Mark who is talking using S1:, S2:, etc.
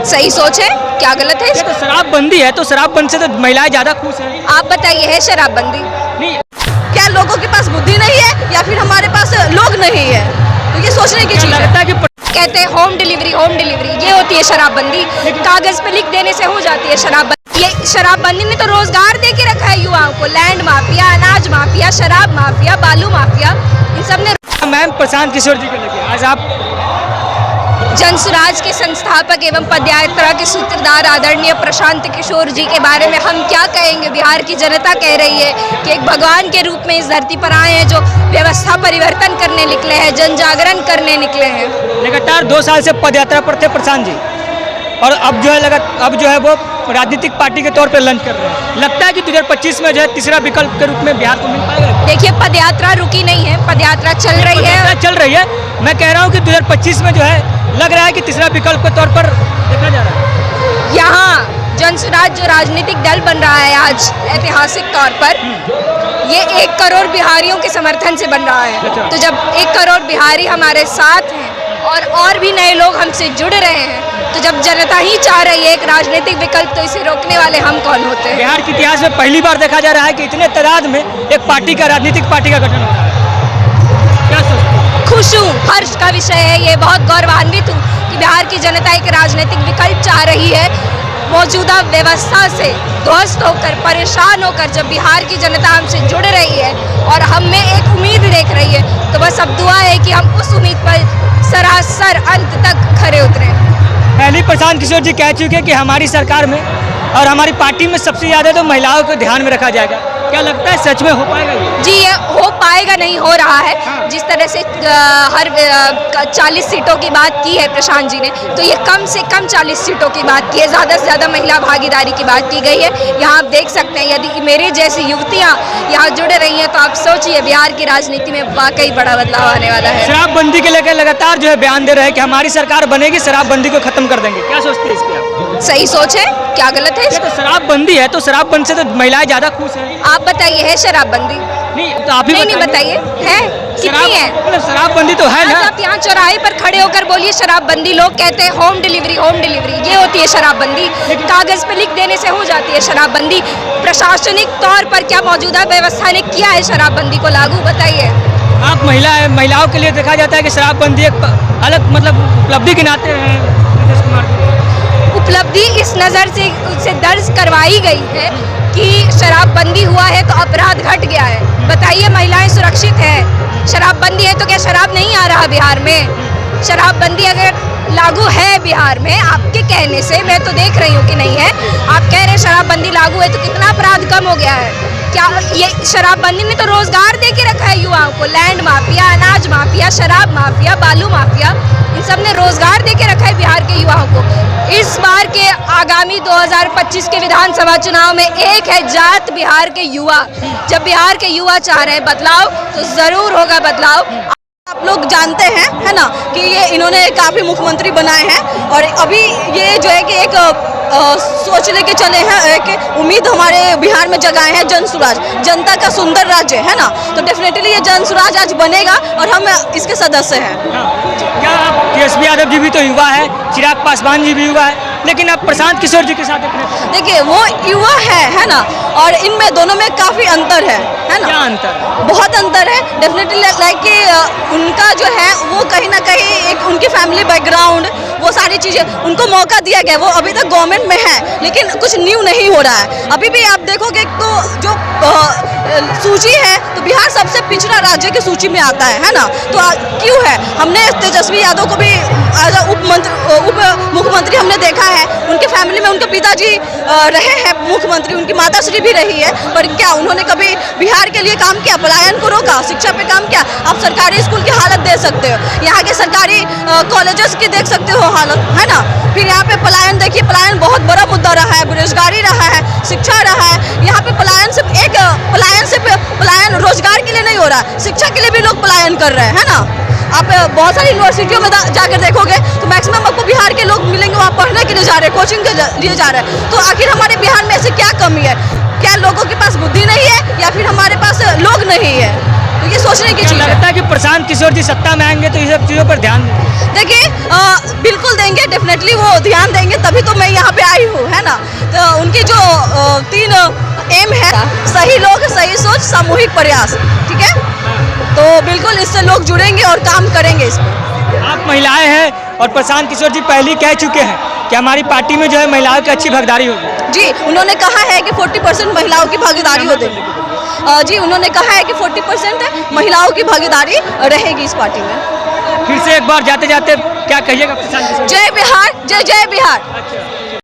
S1: सही सोच है, क्या गलत है?
S2: तो शराबबंदी है तो शराबबंदी से तो महिलाएं ज्यादा खुश हैं।
S1: आप बताइए, है शराबबंदी?
S2: नहीं,
S3: क्या लोगों के पास बुद्धि नहीं है या फिर हमारे पास लोग नहीं है? तो ये सोचने की चीज
S2: लगता है कि
S1: कहते हैं होम डिलीवरी ये होती है शराबबंदी। कागज पे लिख देने से हो जाती है शराबबंदी। ये शराबबंदी ने तो रोजगार दे के रखा है युवाओं को। लैंड माफिया, अनाज माफिया, शराब माफिया, बालू माफिया, इन सब ने।
S2: मैम प्रशांत किशोर जी को लेके आज आप
S1: जनसुराज के संस्थापक एवं पदयात्रा के सूत्रधार आदरणीय प्रशांत किशोर जी के बारे में हम क्या कहेंगे? बिहार की जनता कह रही है कि एक भगवान के रूप में इस धरती पर आए हैं, जो व्यवस्था परिवर्तन करने निकले हैं, जन जागरण करने निकले हैं।
S2: लगातार 2 साल से पदयात्रा पर थे प्रशांत जी, और अब जो है वो राजनीतिक पार्टी के तौर पर लॉन्च कर रहे हैं। लगता है कि 2025 में जो है तीसरा विकल्प के रूप में बिहार को मिल पाएगा?
S1: देखिए, पदयात्रा रुकी नहीं है, पदयात्रा चल रही है।
S2: मैं कह रहा हूँ कि 2025 में जो है लग रहा है कि तीसरा विकल्प के तौर पर देखा जा रहा है।
S1: यहाँ जनसुराज जो राजनीतिक दल बन रहा है आज ऐतिहासिक तौर पर, ये 1 करोड़ बिहारियों के समर्थन से बन रहा है। तो जब 1 करोड़ बिहारी हमारे साथ हैं और भी नए लोग हमसे जुड़ रहे हैं, तो जब जनता ही चाह रही है एक राजनीतिक विकल्प, तो इसे रोकने वाले हम कौन होते हैं?
S2: बिहार के इतिहास में पहली बार देखा जा रहा है कि इतने तादाद में एक राजनीतिक पार्टी का गठन हो रहा है। क्या सोचते हैं?
S1: खुश हूँ, हर्ष का विषय है ये। बहुत गौरवान्वित हूँ कि बिहार की जनता एक राजनीतिक विकल्प चाह रही है। मौजूदा व्यवस्था से ध्वस्त होकर, परेशान होकर जब बिहार की जनता हमसे जुड़ रही है और हम में एक उम्मीद देख रही है, तो बस अब दुआ है कि हम उस उम्मीद पर सरासर अंत तक खरे उतरे।
S2: पहले प्रशांत किशोर जी कह चुके हैं कि हमारी सरकार में और हमारी पार्टी में सबसे ज़्यादा तो महिलाओं को ध्यान में रखा जाएगा। क्या लगता है सच में हो पाएगा ये?
S1: जी, ये हो पाएगा, नहीं हो रहा है। जिस तरह से हर 40 सीटों की बात की है प्रशांत जी ने, तो ये कम से कम 40 सीटों की बात की है। ज़्यादा से ज़्यादा महिला भागीदारी की बात की गई है। यहाँ आप देख सकते हैं, यदि मेरे जैसी युवतियाँ यहाँ जुड़ रही हैं, तो आप सोचिए बिहार की राजनीति में वाकई बड़ा बदलाव आने वाला है।
S2: शराबबंदी के लेकर लगातार जो है बयान दे रहे हैं कि हमारी सरकार बनेगी, शराबबंदी को खत्म कर देंगे। क्या सोचते हैं इस पे आप?
S1: सही सोच है, क्या गलत है?
S2: तो शराबबंदी है तो शराबबंदी से तो महिलाएं ज्यादा खुश हैं।
S1: आप बताइए, है शराबबंदी?
S2: नहीं, तो आप ही
S1: नहीं बताइए, है कितनी है?
S2: मतलब शराबबंदी तो है ना।
S1: आप यहाँ चौराहे पर खड़े होकर बोलिए शराबबंदी। लोग कहते हैं होम डिलीवरी ये होती है शराबबंदी। कागज पे लिख देने से हो जाती है शराबबंदी। प्रशासनिक तौर पर क्या मौजूदा व्यवस्था ने किया है शराबबंदी को लागू? बताइए।
S2: आप महिलाओं के लिए देखा जाता है कि शराबबंदी एक अलग मतलब उपलब्धि गिनाते हैं नीतीश कुमार जी।
S1: उपलब्धि इस नज़र से उससे दर्ज करवाई गई है कि शराबबंदी हुआ है तो अपराध घट गया है। बताइए, महिलाएं सुरक्षित है। शराबबंदी है तो क्या शराब नहीं आ रहा बिहार में? शराबबंदी अगर लागू है बिहार में आपके कहने से, मैं तो देख रही हूँ कि नहीं है। आप कह रहे हैं शराबबंदी लागू है तो कितना अपराध कम हो गया है? क्या ये शराबबंदी ने तो रोजगार दे के रखा है युवाओं को। लैंड माफिया, अनाज माफिया, शराब माफिया, बालू माफिया, इन सब ने रोजगार दे के रखा है बिहार के युवाओं को। इस बार के आगामी 2025 के विधानसभा चुनाव में एक है जात बिहार के युवा। जब बिहार के युवा चाह रहे हैं बदलाव, तो जरूर होगा बदलाव।
S3: आप लोग जानते हैं, है ना, कि ये इन्होंने काफ़ी मुख्यमंत्री बनाए हैं, और अभी ये जो है कि एक सोच लेके चले हैं कि उम्मीद हमारे बिहार में जगाए हैं जनसुराज, जनता का सुंदर राज्य, है ना। तो डेफिनेटली ये जनसुराज आज बनेगा और हम इसके सदस्य हैं।
S2: क्या तेजस्वी यादव जी भी तो युवा है, चिराग पासवान जी भी युवा है, लेकिन अब प्रशांत किशोर जी के साथ
S3: देखिए वो युवा है ना, और इनमें दोनों में काफ़ी अंतर है ना।
S2: क्या अंतर?
S3: बहुत अंतर है डेफिनेटली। लाइक कि उनका जो है वो कहीं ना कहीं एक उनकी फैमिली बैकग्राउंड, वो सारी चीज़ें उनको मौका दिया गया। वो अभी तक गवर्नमेंट में है लेकिन कुछ न्यू नहीं हो रहा है। अभी भी आप देखोगे तो जो सूची है तो बिहार सबसे पिछड़ा राज्य की सूची में आता है ना। तो क्यों है? हमने तेजस्वी यादव को भी एज उप मुख्यमंत्री हमने देखा है। उनके फैमिली में उनके पिताजी रहे हैं मुख्यमंत्री, उनकी माताश्री भी रही है, पर क्या उन्होंने कभी बिहार के लिए काम किया? पलायन को रोका, शिक्षा पे काम किया? आप सरकारी स्कूल की हालत देख सकते हो, यहाँ के सरकारी कॉलेजेस की देख सकते हो हालत, है ना। फिर यहाँ पे पलायन देखिए, पलायन बहुत बड़ा मुद्दा रहा है, बेरोजगारी रहा है, शिक्षा रहा है। यहाँ पे पलायन रोजगार के लिए नहीं हो रहा है, शिक्षा के लिए भी लोग पलायन कर रहे हैं, है ना। आप बहुत सारी यूनिवर्सिटियों में जाकर देखोगे तो मैक्सिमम आपको बिहार के लोग मिलेंगे, वहाँ पढ़ने के लिए जा रहे हैं, कोचिंग के लिए जा रहे हैं। तो आखिर हमारे बिहार में ऐसी क्या कमी है? क्या लोगों के पास बुद्धि नहीं है या फिर हमारे पास लोग नहीं है? तो उनकी सोचने की चीज़ है।
S2: लगता है कि प्रशांत किशोर जी सत्ता में आएंगे तो ये सब चीज़ों पर ध्यान दें।
S3: देखिए बिल्कुल देंगे, डेफिनेटली वो ध्यान देंगे, तभी तो मैं यहाँ पे आई हूँ, है ना। तो उनकी जो 3 एम है, सही लोग, सही सोच, सामूहिक प्रयास, ठीक है। तो बिल्कुल इससे लोग जुड़ेंगे और काम करेंगे इस पर।
S2: आप महिलाएं हैं और प्रशांत किशोर जी पहले ही कह चुके हैं कि हमारी पार्टी में जो है महिलाओं की अच्छी भागीदारी होगी।
S3: जी, उन्होंने कहा है कि 40% महिलाओं की भागीदारी हो देगी। जी, उन्होंने कहा है कि 40% महिलाओं की भागीदारी रहेगी इस पार्टी में।
S2: फिर से एक बार जाते जाते क्या कहिएगा प्रशांत किशोर जी?
S3: जय बिहार, जय जय बिहार।
S2: अच्छा।